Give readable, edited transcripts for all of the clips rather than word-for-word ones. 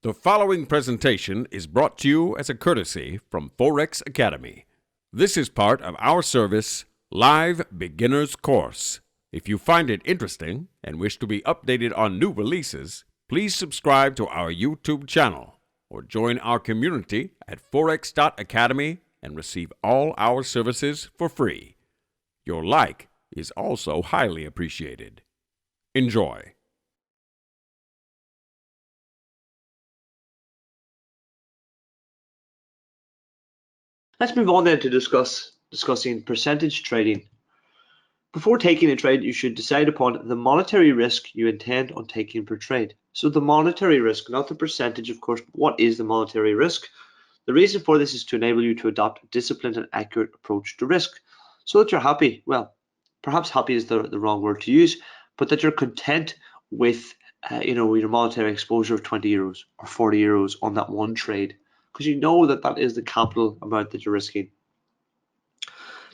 The following presentation is brought to you as a courtesy from Forex Academy. This is part of our service, Live Beginner's Course. If you find it interesting and wish to be updated on new releases, please subscribe to our YouTube channel or join our community at forex.academy and receive all our services for free. Your like is also highly appreciated. Enjoy. Let's move on then to discussing percentage trading. Before taking a trade, you should decide upon the monetary risk you intend on taking per trade. So the monetary risk, not the percentage, of course, but what is the monetary risk? The reason for this is to enable you to adopt a disciplined and accurate approach to risk so that you're happy. Well, perhaps happy is the wrong word to use, but that you're content with your monetary exposure of 20 euros or 40 euros on that one trade, because you know that that is the capital amount that you're risking.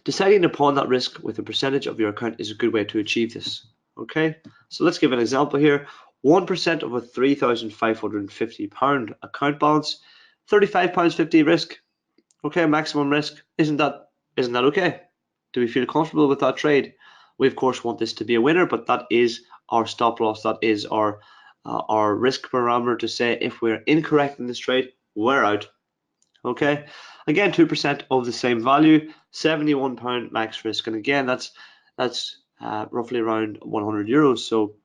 Deciding upon that risk with a percentage of your account is a good way to achieve this. Okay, so let's give an example here. 1% of a £3,550 account balance, £35.50 risk. Okay, maximum risk. Isn't that okay? Do we feel comfortable with that trade? We of course want this to be a winner, but that is our stop loss. That is our risk parameter to say if we're incorrect in this trade, we're out. Okay, again 2% of the same value, £71 max risk, and again that's roughly around 100 euros. So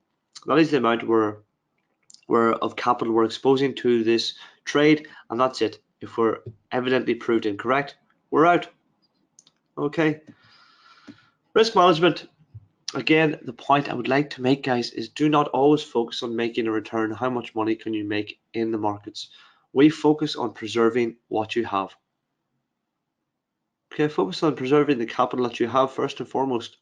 that is the amount of capital we're exposing to this trade, and that's it. If we're evidently proved incorrect, we're out. Okay, risk management. Again, the point I would like to make, guys, is do not always focus on making a return. How much money can you make in the markets? We focus on preserving what you have. Okay, focus on preserving the capital that you have first and foremost.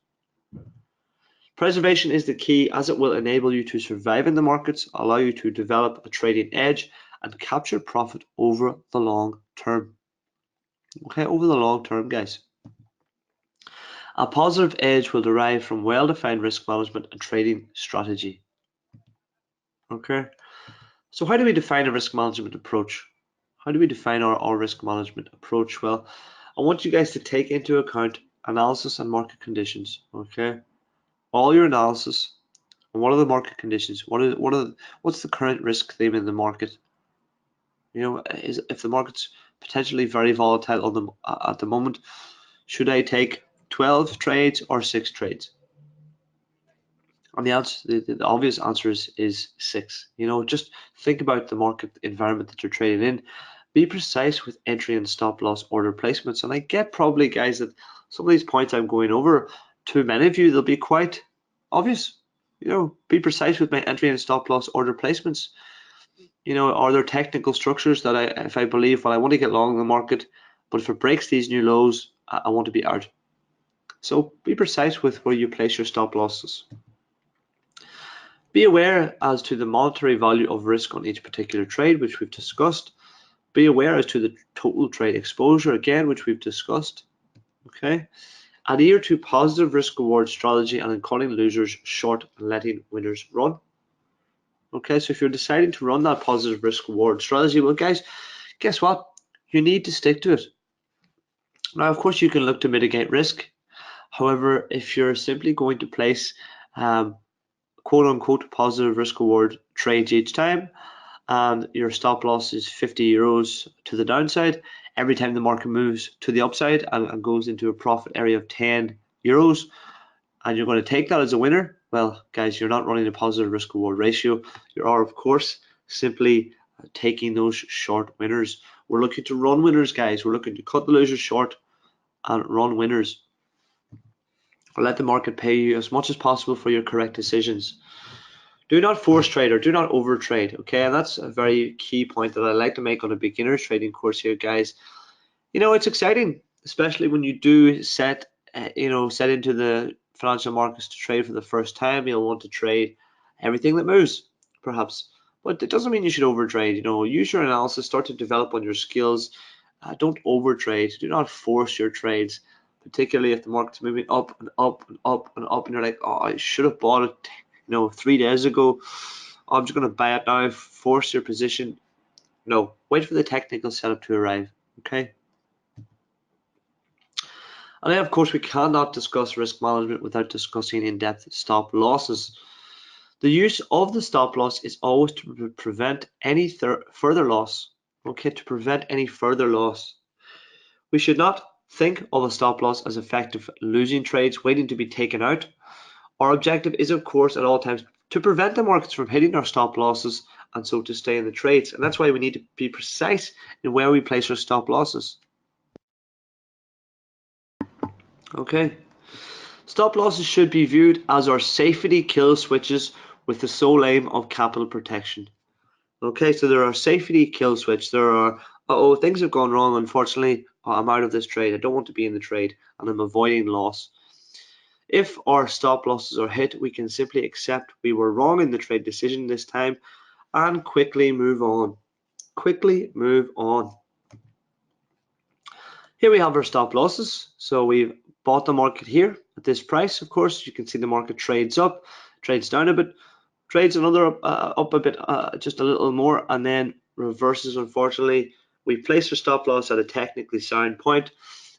Preservation is the key, as it will enable you to survive in the markets, allow you to develop a trading edge, and capture profit over the long term. Okay, over the long term, guys. A positive edge will derive from well-defined risk management and trading strategy. Okay, so how do we define a risk management approach? How do we define our risk management approach? Well, I want you guys to take into account analysis and market conditions. Okay, all your analysis and what are the market conditions? What's the current risk theme in the market? You know, if the market's potentially very volatile at the moment, should I take 12 trades or 6 trades? And the obvious answer is 6. You know, just think about the market environment that you're trading in. Be precise with entry and stop loss order placements. And I get probably, guys, that some of these points I'm going over, to many of you, they'll be quite obvious. You know, be precise with my entry and stop loss order placements. You know, are there technical structures that if I believe, well, I want to get long in the market, but if it breaks these new lows, I want to be out. So be precise with where you place your stop losses. Be aware as to the monetary value of risk on each particular trade, which we've discussed. Be aware as to the total trade exposure, again, which we've discussed. Okay. Adhere to positive risk reward strategy and in calling losers short and letting winners run. Okay, so if you're deciding to run that positive risk reward strategy, well, guys, guess what? You need to stick to it. Now, of course, you can look to mitigate risk. However, if you're simply going to place quote unquote positive risk reward trades each time, and your stop loss is 50 euros to the downside every time the market moves to the upside and goes into a profit area of 10 euros, and you're going to take that as a winner, well, guys, you're not running a positive risk reward ratio. You are, of course, simply taking those short winners. We're looking to run winners, guys. We're looking to cut the losers short and run winners. Let the market pay you as much as possible for your correct decisions. Do not force trade or do not over trade. Okay, and that's a very key point that I like to make on a beginner's trading course here, guys. You know, it's exciting, especially when you do set into the financial markets to trade for the first time. You'll want to trade everything that moves, perhaps, but it doesn't mean you should over trade. You know, use your analysis, start to develop on your skills. Don't over trade. Do not force your trades, particularly if the market's moving up and up and up and up, and you're like, oh, I should have bought it, 3 days ago. I'm just going to buy it now. Force your position. No, wait for the technical setup to arrive. Okay. And then, of course, we cannot discuss risk management without discussing in-depth stop losses. The use of the stop loss is always to prevent any further loss. Okay, to prevent any further loss. We should not think of a stop loss as effective losing trades waiting to be taken out. Our objective is, of course, at all times to prevent the markets from hitting our stop losses and so to stay in the trades. And that's why we need to be precise in where we place our stop losses. Okay. Stop losses should be viewed as our safety kill switches with the sole aim of capital protection. Okay, so there are safety kill switch. There are, oh, things have gone wrong, unfortunately. I'm out of this trade. I don't want to be in the trade and I'm avoiding loss. If our stop losses are hit, we can simply accept we were wrong in the trade decision this time and quickly move on. Quickly move on. Here we have our stop losses. So we've bought the market here at this price. Of course, you can see the market trades up, trades down a bit, trades another up a bit, just a little more, and then reverses. Unfortunately, we place our stop loss at a technically sound point.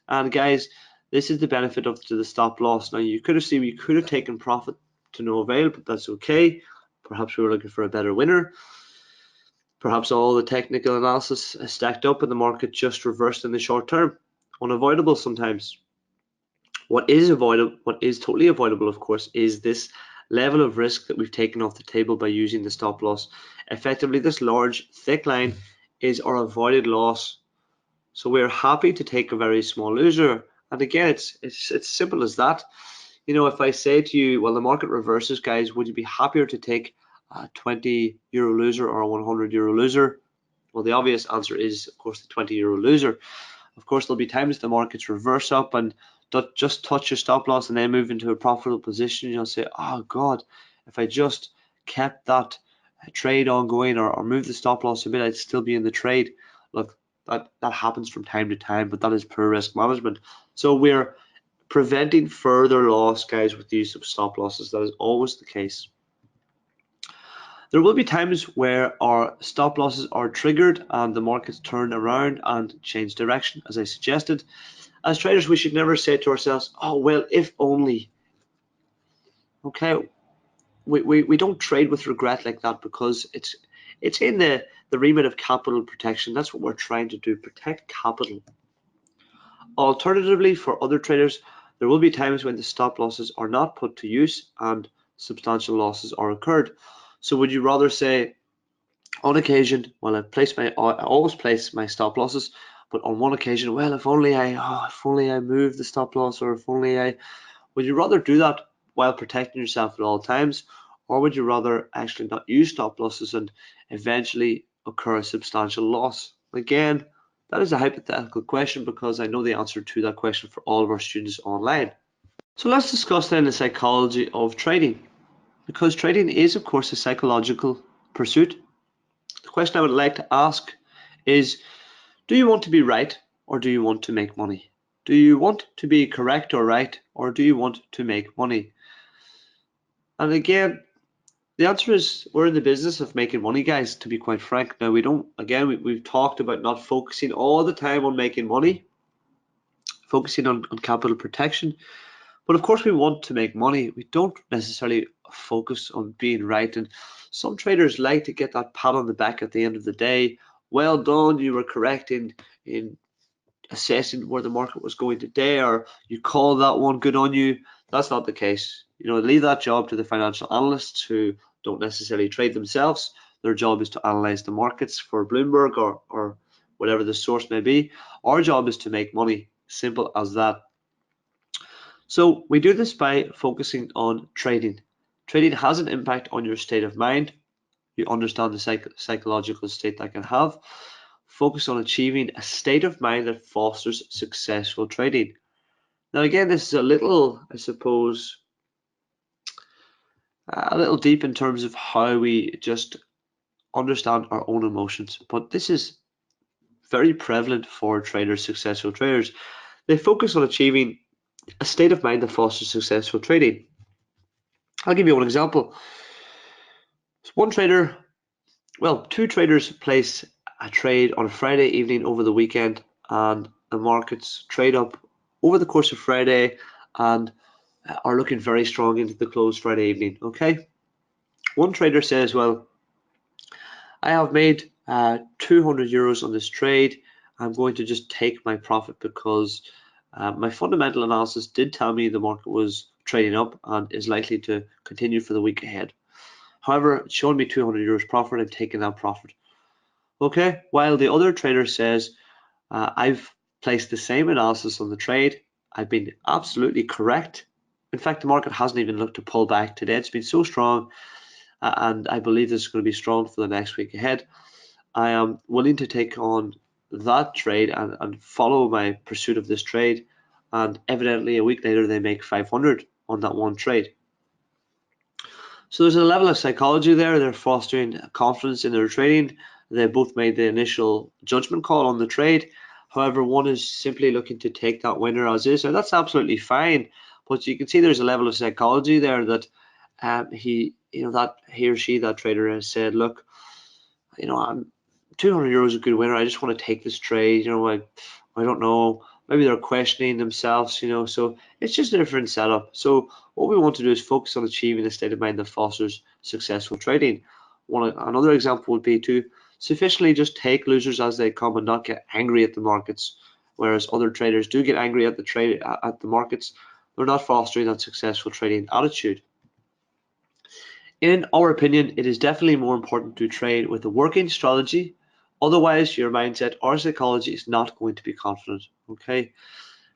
And guys, this is the benefit of the stop loss. Now you could have seen we could have taken profit to no avail, but that's okay. Perhaps we were looking for a better winner. Perhaps all the technical analysis stacked up and the market just reversed in the short term. Unavoidable sometimes. What is totally avoidable, of course, is this level of risk that we've taken off the table by using the stop loss. Effectively, this large, thick line is our avoided loss. So we're happy to take a very small loser. And again, it's simple as that. You know, if I say to you, well, the market reverses, guys, would you be happier to take a 20 euro loser or a 100 euro loser? Well, the obvious answer is, of course, the 20 euro loser. Of course, there'll be times the markets reverse up and just touch your stop loss and then move into a profitable position. You'll say, oh God, if I just kept that trade ongoing or move the stop loss a bit, I'd still be in the trade. Look, that happens from time to time, but that is poor risk management. So we're preventing further loss, guys, with the use of stop losses. That is always the case. There will be times where our stop losses are triggered and the markets turn around and change direction, as I suggested. As traders, we should never say to ourselves, oh, well, if only. Okay, we don't trade with regret like that because it's in the remit of capital protection. That's what we're trying to do, protect capital. Alternatively, for other traders, there will be times when the stop losses are not put to use and substantial losses are incurred. So would you rather say, on occasion, well, I always place my stop losses, but on one occasion, well, if only I move the stop loss, or if only would you rather do that while protecting yourself at all times, or would you rather actually not use stop losses and eventually occur a substantial loss? Again, that is a hypothetical question because I know the answer to that question for all of our students online. So let's discuss then the psychology of trading, because trading is, of course, a psychological pursuit. The question I would like to ask is, do you want to be right or do you want to make money? Do you want to be correct or right, or do you want to make money? And again, the answer is we're in the business of making money, guys, to be quite frank. Now, we've talked about not focusing all the time on making money, focusing on capital protection. But of course, we want to make money. We don't necessarily focus on being right. And some traders like to get that pat on the back at the end of the day. Well done, you were correct in assessing where the market was going today, or you call that one, good on you. That's not the case. You know, leave that job to the financial analysts who don't necessarily trade themselves. Their job is to analyze the markets for Bloomberg or whatever the source may be. Our job is to make money. Simple as that. So we do this by focusing on trading. Trading has an impact on your state of mind. You understand the psychological state that can have. Focus on achieving a state of mind that fosters successful trading. Now, again, this is a little, I suppose, a little deep in terms of how we just understand our own emotions, but this is very prevalent for traders, successful traders. They focus on achieving a state of mind that fosters successful trading. I'll give you one example. Two traders place a trade on a Friday evening over the weekend, and the markets trade up over the course of Friday and are looking very strong into the close Friday evening. Okay, one trader says, well, I have made 200 euros on this trade. I'm going to just take my profit because my fundamental analysis did tell me the market was trading up and is likely to continue for the week ahead. However, it's showing me 200 euros profit. I'm taking that profit. Okay, while the other trader says, I've placed the same analysis on the trade. I've been absolutely correct. In fact, the market hasn't even looked to pull back today. It's been so strong, and I believe this is going to be strong for the next week ahead. I am willing to take on that trade and follow my pursuit of this trade. And evidently, a week later, they make 500 on that one trade. So there's a level of psychology there. They're fostering confidence in their trading. They both made the initial judgment call on the trade. However, one is simply looking to take that winner as is, and that's absolutely fine. But you can see there's a level of psychology there that he or she, that trader, has said, look, I'm 200 euros is a good winner. I just want to take this trade. I don't know. Maybe they're questioning themselves, so it's just a different setup. So what we want to do is focus on achieving a state of mind that fosters successful trading. Another example would be to sufficiently just take losers as they come and not get angry at the markets, whereas other traders do get angry at the markets. They're not fostering that successful trading attitude. In our opinion, it is definitely more important to trade with a working strategy. Otherwise, your mindset or psychology is not going to be confident. Okay.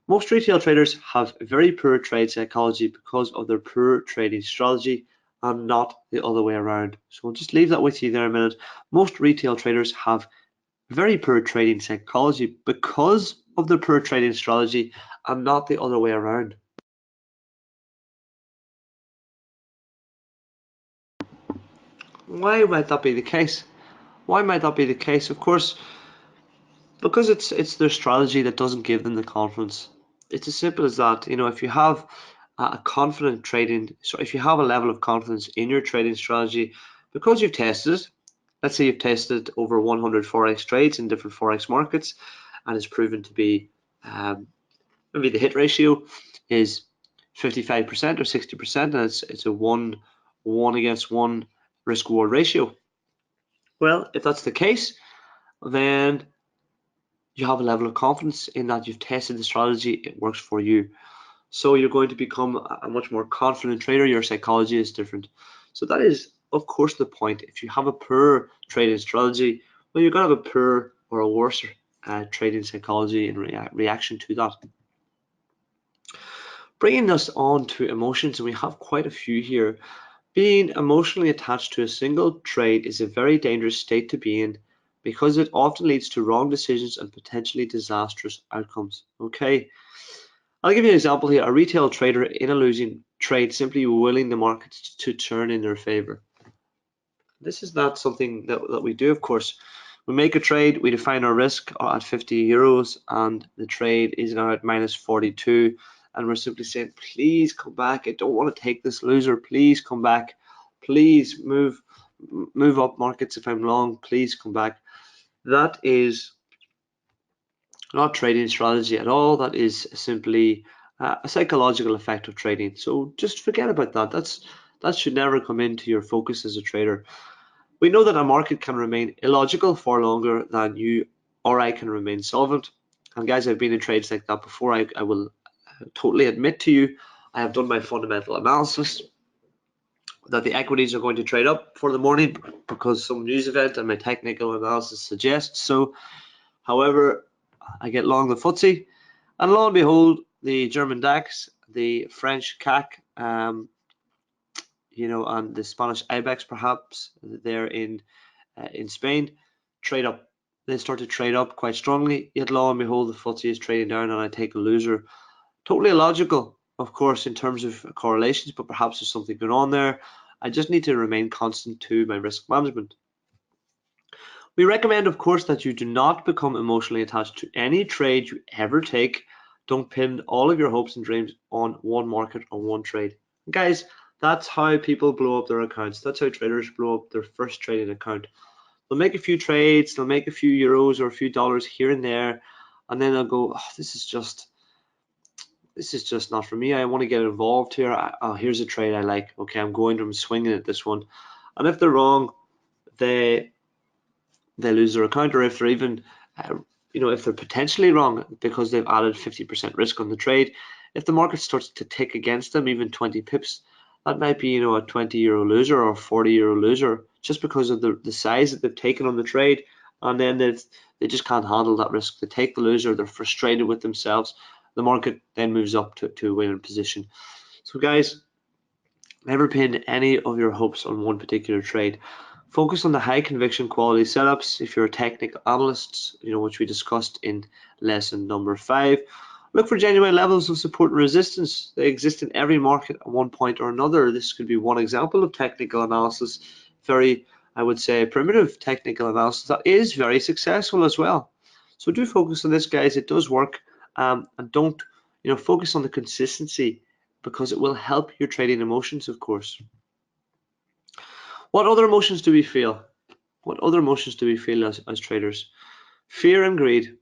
Most retail traders have very poor trade psychology because of their poor trading strategy and not the other way around. So I'll just leave that with you there a minute. Most retail traders have very poor trading psychology because of their poor trading strategy and not the other way around. Why might that be the case? Why might that be the case? Of course, because it's their strategy that doesn't give them the confidence. It's as simple as that. If you have a confident trading, so if you have a level of confidence in your trading strategy, because you've tested it, let's say you've tested over 100 forex trades in different forex markets, and it's proven to be maybe the hit ratio is 55% or 60%, and it's a one against one risk reward ratio. Well, if that's the case, then you have a level of confidence in that you've tested the strategy, it works for you. So you're going to become a much more confident trader. Your psychology is different. So that is, of course, the point. If you have a poor trading strategy, well, you're going to have a poor or a worse trading psychology in reaction to that. Bringing us on to emotions, and we have quite a few here. Being emotionally attached to a single trade is a very dangerous state to be in because it often leads to wrong decisions and potentially disastrous outcomes. Okay, I'll give you an example here. A retail trader in a losing trade simply willing the markets to turn in their favor. This is not something that we do, of course. We make a trade, we define our risk at 50 euros, and the trade is now at minus 42. And we're simply saying, please come back. I don't want to take this loser. Please come back. Please move up markets if I'm long. Please come back. That is not trading strategy at all. That is simply a psychological effect of trading. So just forget about that. That should never come into your focus as a trader. We know that a market can remain illogical for longer than you or I can remain solvent. And guys, I've been in trades like that before. I will totally admit to you, I have done my fundamental analysis that the equities are going to trade up for the morning because some news event and my technical analysis suggests so. However, I get long the FTSE, and lo and behold, the German DAX, the French CAC, and the Spanish IBEX, perhaps there in Spain, trade up. They start to trade up quite strongly. Yet lo and behold, the FTSE is trading down, and I take a loser. Totally illogical, of course, in terms of correlations, but perhaps there's something going on there. I just need to remain constant to my risk management. We recommend, of course, that you do not become emotionally attached to any trade you ever take. Don't pin all of your hopes and dreams on one market or one trade. Guys, that's how people blow up their accounts. That's how traders blow up their first trading account. They'll make a few trades, they'll make a few euros or a few dollars here and there, and then they'll go, oh, this is just not for me. I want to get involved here. Oh, here's a trade I like. Okay, I'm swinging at this one. And if they're wrong, they lose their account, or if they're even, if they're potentially wrong because they've added 50% risk on the trade, if the market starts to tick against them, even 20 pips, that might be, a 20 euro loser or 40 euro loser just because of the size that they've taken on the trade, and then they just can't handle that risk. They take the loser, they're frustrated with themselves. The market then moves up to a winning position. So guys, never pin any of your hopes on one particular trade. Focus on the high conviction quality setups. If you're a technical analyst, which we discussed in lesson number 5, look for genuine levels of support and resistance. They exist in every market at one point or another. This could be one example of technical analysis. Very, I would say, primitive technical analysis that is very successful as well. So do focus on this, guys. It does work, and don't, focus on the consistency, because it will help your trading emotions, of course. What other emotions do we feel? What other emotions do we feel as traders? Fear and greed.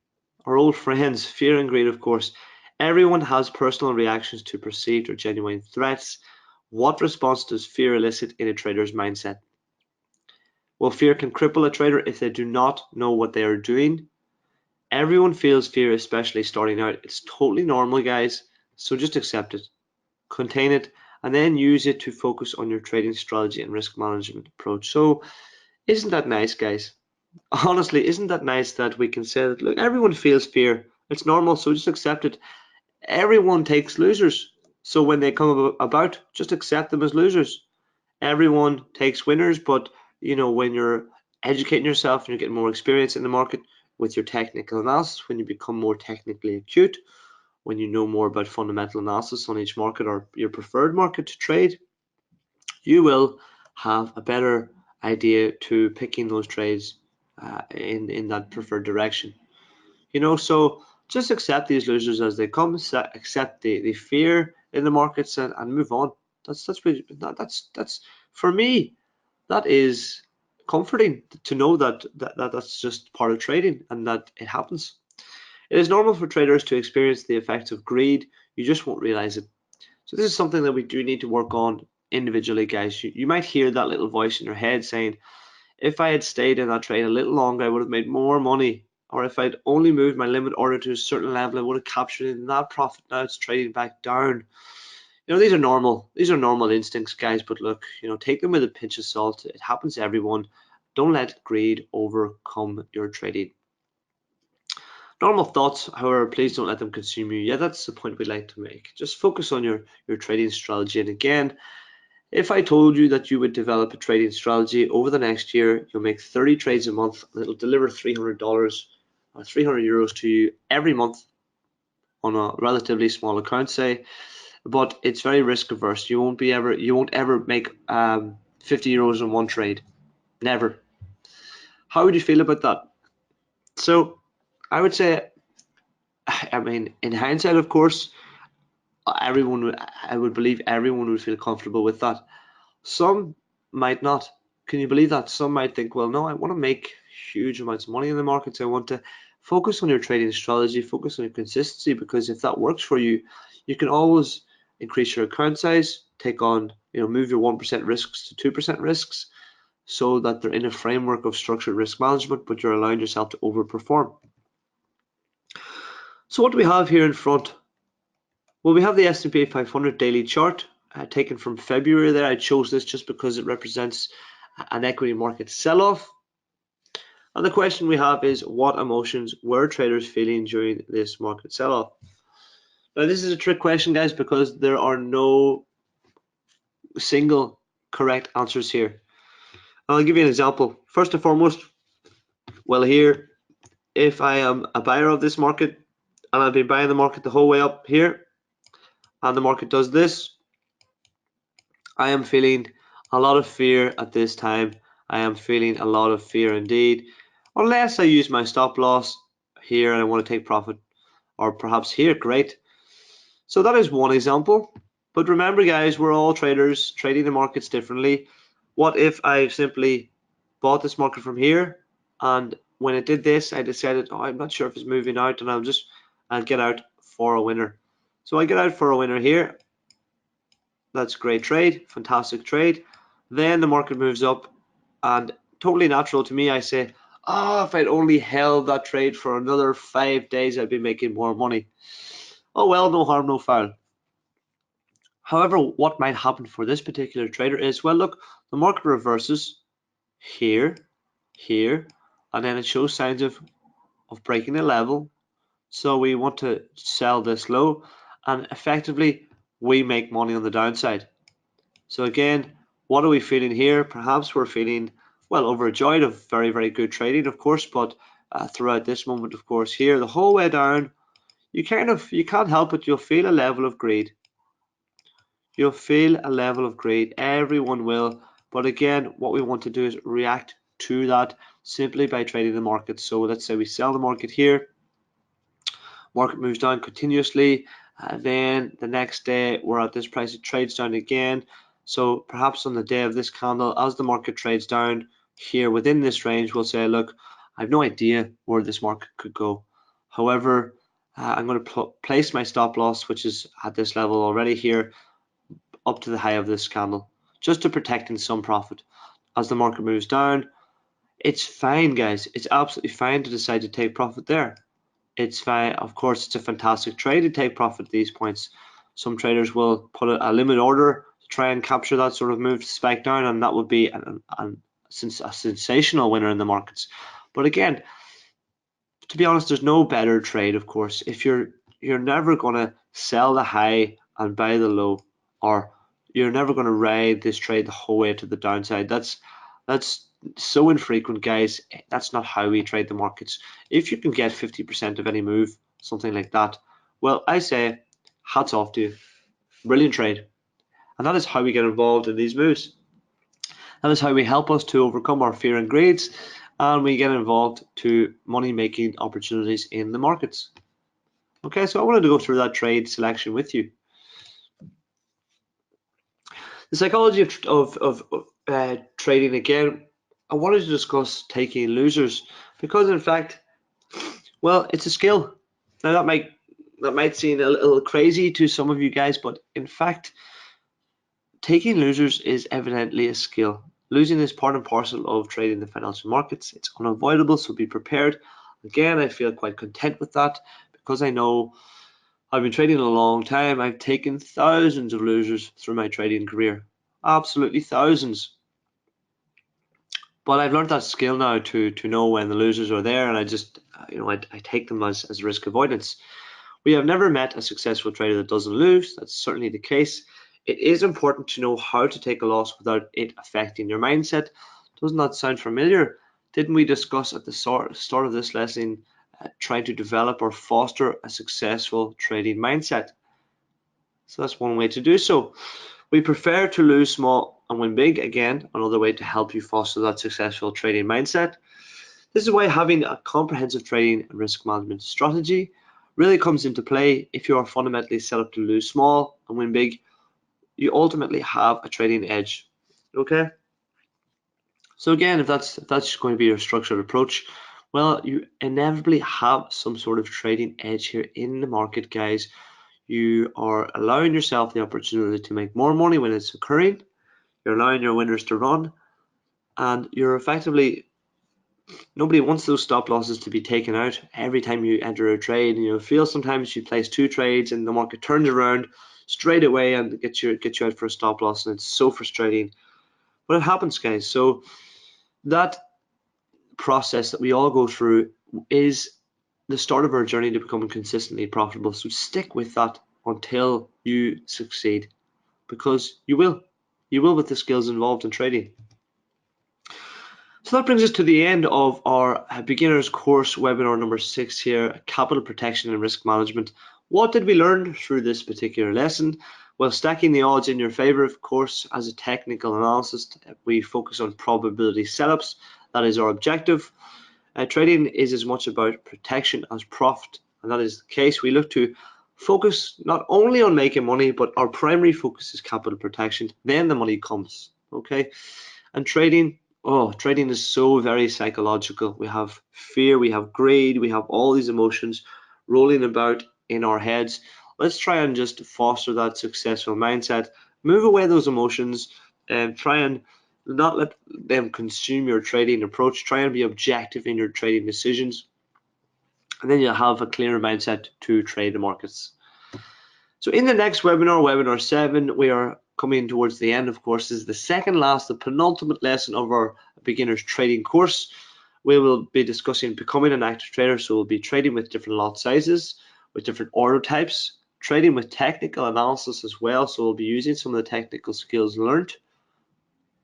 Our old friends, fear and greed, of course. Everyone has personal reactions to perceived or genuine threats. What response does fear elicit in a trader's mindset? Well, fear can cripple a trader if they do not know what they are doing. Everyone feels fear, especially starting out. It's totally normal, guys. So just accept it, contain it, and then use it to focus on your trading strategy and risk management approach. So isn't that nice, guys? Honestly, isn't that nice that we can say that, look, everyone feels fear. It's normal, so just accept it. Everyone takes losers. So when they come about, just accept them as losers. Everyone takes winners, but when you're educating yourself and you're getting more experience in the market with your technical analysis, when you become more technically acute, when you know more about fundamental analysis on each market or your preferred market to trade, you will have a better idea to picking those trades in that preferred direction. So just accept these losers as they come, accept the fear in the markets, and move on. That's for me, that is comforting to know that's just part of trading and that it happens. It is normal for traders to experience the effects of greed. You just won't realize it. So this is something that we do need to work on individually, guys. You might hear that little voice in your head saying, if I had stayed in that trade a little longer, I would have made more money. Or if I'd only moved my limit order to a certain level, I would have captured it in that profit. Now it's trading back down. These are normal. These are normal instincts, guys. But look, take them with a pinch of salt. It happens to everyone. Don't let greed overcome your trading. Normal thoughts, however, please don't let them consume you. Yeah, that's the point we'd like to make. Just focus on your trading strategy. And again, if I told you that you would develop a trading strategy over the next year, you'll make 30 trades a month, and it'll deliver $300 or 300 euros to you every month on a relatively small account, say, but it's very risk averse. You won't ever make 50 euros in one trade. Never. How would you feel about that? So I would say, in hindsight, of course, I would believe everyone would feel comfortable with that. Some might not. Can you believe that? Some might think, well, no, I want to make huge amounts of money in the markets. I want to focus on your trading strategy, focus on your consistency, because if that works for you, you can always increase your account size, take on, move your 1% risks to 2% risks, so that they're in a framework of structured risk management, but you're allowing yourself to overperform. So what do we have here in front? Well, we have the S&P 500 daily chart taken from February there. I chose this just because it represents an equity market sell-off. And the question we have is, what emotions were traders feeling during this market sell-off? Now, this is a trick question, guys, because there are no single correct answers here. I'll give you an example. First and foremost, well, here, if I am a buyer of this market and I've been buying the market the whole way up here, and the market does this, I am feeling a lot of fear at this time. I am feeling a lot of fear indeed, unless I use my stop loss here and I want to take profit, or perhaps here, great. So that is one example. But remember, guys, we're all traders, trading the markets differently. What if I simply bought this market from here, and when it did this, I decided, oh, I'm not sure if it's moving out, and I'll get out for a winner. So I get out for a winner here. That's a great trade, fantastic trade. Then the market moves up, and totally natural to me, I say, oh, if I'd only held that trade for another 5 days, I'd be making more money. Oh well, no harm, no foul. However, what might happen for this particular trader is, well, look, the market reverses here, here, and then it shows signs of breaking a level. So we want to sell this low, and effectively we make money on the downside. So again, what are we feeling here? Perhaps we're feeling, well, overjoyed of very, very good trading, of course, but throughout this moment, of course, here, the whole way down, you can't help it, you'll feel a level of greed. You'll feel a level of greed. Everyone will. But again, what we want to do is react to that simply by trading the market. So let's say we sell the market here. Market moves down continuously. Then the next day we're at this price. It trades down again. So perhaps on the day of this candle, as the market trades down here within this range, we'll say, look, I have no idea where this market could go. However, I'm going to place my stop loss, which is at this level already here, up to the high of this candle, just to protect in some profit. As the market moves down, it's fine, guys. It's absolutely fine to decide to take profit there. It's fine. Of course, it's a fantastic trade to take profit at these points. Some traders will put a limit order to try and capture that sort of move to spike down, and that would be a sensational winner in the markets. But again, to be honest, there's no better trade, of course. If you're never going to sell the high and buy the low, or you're never going to ride this trade the whole way to the downside. That's so infrequent, guys. That's not how we trade the markets. If you can get 50% of any move, something like that, well, I say hats off to you. Brilliant trade. And that is how we get involved in these moves. That is how we help us to overcome our fear and greeds, and we get involved to money-making opportunities in the markets. Okay, so I wanted to go through that trade selection with you. The psychology of trading, again, I wanted to discuss taking losers because, in fact, well, it's a skill. Now that might seem a little crazy to some of you guys, but in fact, taking losers is evidently a skill. Losing is part and parcel of trading the financial markets. It's unavoidable, so be prepared. Again, I feel quite content with that because I know I've been trading a long time. I've taken thousands of losers through my trading career. Absolutely thousands. But I've learned that skill now to know when the losers are there, and I just, I take them as risk avoidance. We have never met a successful trader that doesn't lose. That's certainly the case. It is important to know how to take a loss without it affecting your mindset. Doesn't that sound familiar? Didn't we discuss at the start of this lesson trying to develop or foster a successful trading mindset? So that's one way to do so. We prefer to lose small and win big. Again, another way to help you foster that successful trading mindset. This is why having a comprehensive trading and risk management strategy really comes into play. If you are fundamentally set up to lose small and win big, you ultimately have a trading edge. Okay? So again, if that's going to be your structured approach, well, you inevitably have some sort of trading edge here in the market, guys. You are allowing yourself the opportunity to make more money when it's occurring. You're allowing your winners to run, and you're effectively, nobody wants those stop losses to be taken out every time you enter a trade. And you'll feel sometimes you place 2 trades and the market turns around straight away and get you out for a stop loss, and it's so frustrating. But it happens, guys. So that process that we all go through is the start of our journey to becoming consistently profitable. So stick with that until you succeed, because you will with the skills involved in trading. So that brings us to the end of our beginners course webinar number 6 here, capital protection and risk management. What did we learn through this particular lesson? Well, stacking the odds in your favor, of course. As a technical analyst, we focus on probability setups. That is our objective. Trading is as much about protection as profit, and that is the case. We look to focus not only on making money, but our primary focus is capital protection. Then the money comes. Okay, and trading Oh, trading is so very psychological. We have fear, we have greed, we have all these emotions rolling about in our heads. Let's try and just foster that successful mindset. Move away those emotions and try and not let them consume your trading approach. Try and be objective in your trading decisions, and then you'll have a clearer mindset to trade the markets. So in the next webinar, webinar 7, we are coming towards the end, of course. This is the second last, the penultimate lesson of our beginner's trading course. We will be discussing becoming an active trader. So we'll be trading with different lot sizes, with different order types, trading with technical analysis as well. So we'll be using some of the technical skills learned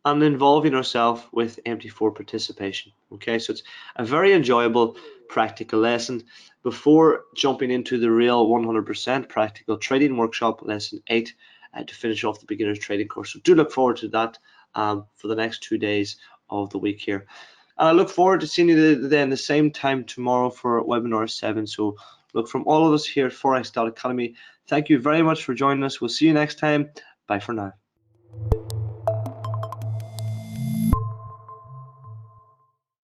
and involving ourselves with MT4 participation. Okay, so it's a very enjoyable practical lesson before jumping into the real 100% practical trading workshop, lesson 8, to finish off the beginner's trading course. So do look forward to that for the next 2 days of the week here. And I look forward to seeing you then the same time tomorrow for webinar 7. So look, from all of us here at Forex Academy, thank you very much for joining us. We'll see you next time. Bye for now.